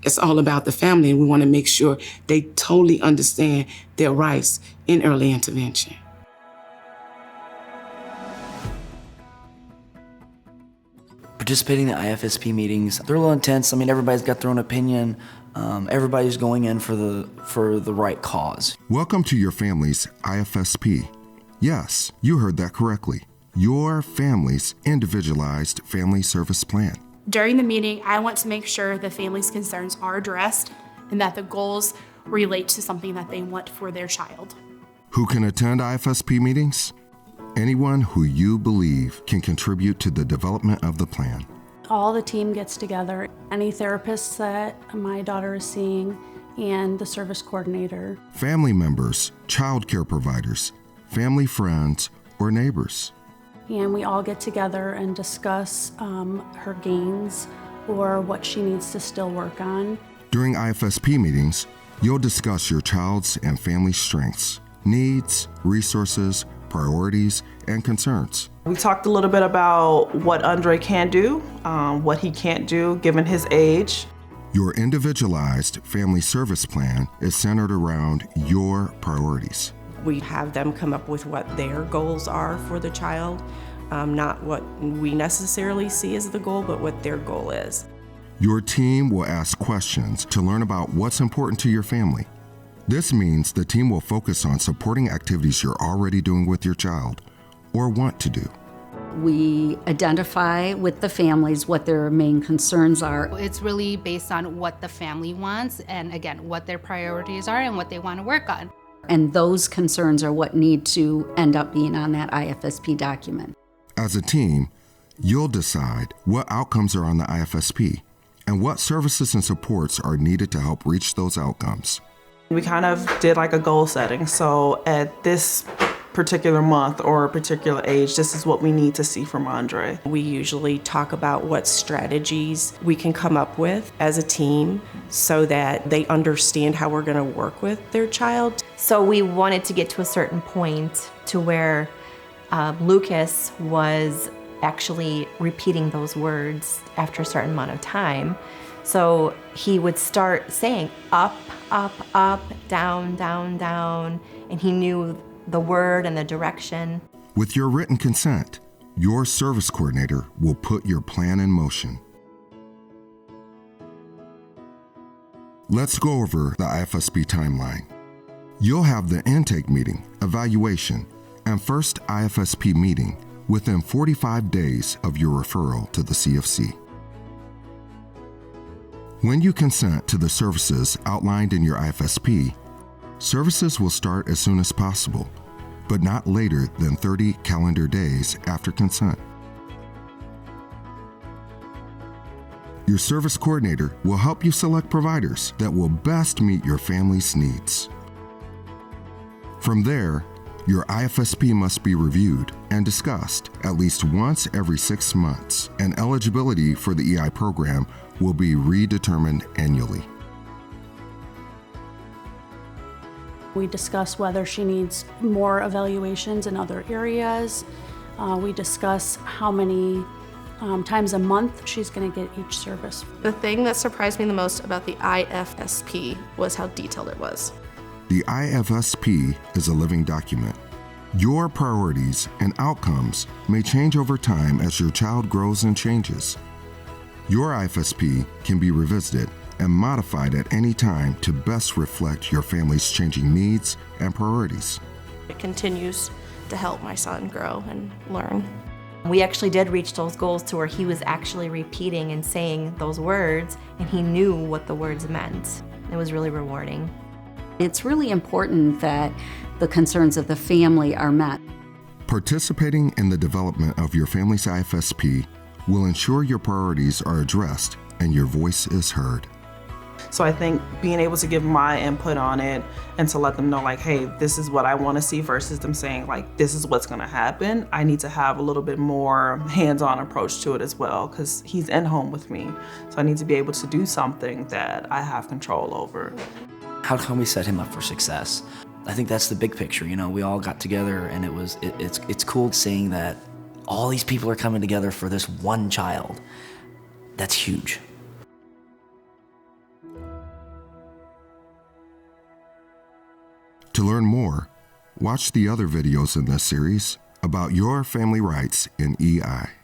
It's all about the family, and we want to make sure they totally understand their rights in early intervention. Participating in the IFSP meetings, they're a little intense. I mean, everybody's got their own opinion. Everybody's going in for the right cause. Welcome to your family's IFSP. Yes, you heard that correctly. Your family's Individualized Family Service Plan. During the meeting, I want to make sure the family's concerns are addressed and that the goals relate to something that they want for their child. Who can attend IFSP meetings? Anyone who you believe can contribute to the development of the plan. All the team gets together, any therapists that my daughter is seeing, and the service coordinator. Family members, child care providers, family friends, or neighbors. And we all get together and discuss her gains or what she needs to still work on. During IFSP meetings, you'll discuss your child's and family's strengths, needs, resources, priorities, and concerns. We talked a little bit about what Andre can do, what he can't do given his age. Your Individualized Family Service Plan is centered around your priorities. We have them come up with what their goals are for the child, not what we necessarily see as the goal, but what their goal is. Your team will ask questions to learn about what's important to your family. This means the team will focus on supporting activities you're already doing with your child or want to do. We identify with the families what their main concerns are. It's really based on what the family wants and, again, what their priorities are and what they want to work on. And those concerns are what need to end up being on that IFSP document. As a team, you'll decide what outcomes are on the IFSP and what services and supports are needed to help reach those outcomes. We kind of did like a goal setting. So at this particular month or a particular age, this is what we need to see from Andre. We usually talk about what strategies we can come up with as a team so that they understand how we're going to work with their child. So we wanted to get to a certain point to where Lucas was actually repeating those words after a certain amount of time. So he would start saying up, up, up, down, down, down, and he knew the word and the direction. With your written consent, your service coordinator will put your plan in motion. Let's go over the IFSP timeline. You'll have the intake meeting, evaluation, and first IFSP meeting within 45 days of your referral to the CFC. When you consent to the services outlined in your IFSP, services will start as soon as possible, but not later than 30 calendar days after consent. Your service coordinator will help you select providers that will best meet your family's needs. From there, your IFSP must be reviewed and discussed at least once every 6 months, and eligibility for the EI program will be redetermined annually. We discuss whether she needs more evaluations in other areas. We discuss how many times a month she's going to get each service. The thing that surprised me the most about the IFSP was how detailed it was. The IFSP is a living document. Your priorities and outcomes may change over time as your child grows and changes. Your IFSP can be revisited and modified at any time to best reflect your family's changing needs and priorities. It continues to help my son grow and learn. We actually did reach those goals to where he was actually repeating and saying those words, and he knew what the words meant. It was really rewarding. It's really important that the concerns of the family are met. Participating in the development of your family's IFSP will ensure your priorities are addressed and your voice is heard. So I think being able to give my input on it and to let them know like, hey, this is what I want to see versus them saying like, this is what's going to happen. I need to have a little bit more hands-on approach to it as well because he's in home with me. So I need to be able to do something that I have control over. How can we set him up for success? I think that's the big picture. You know, we all got together and it's cool seeing that all these people are coming together for this one child. That's huge. learn more, watch the other videos in this series about your family rights in EI.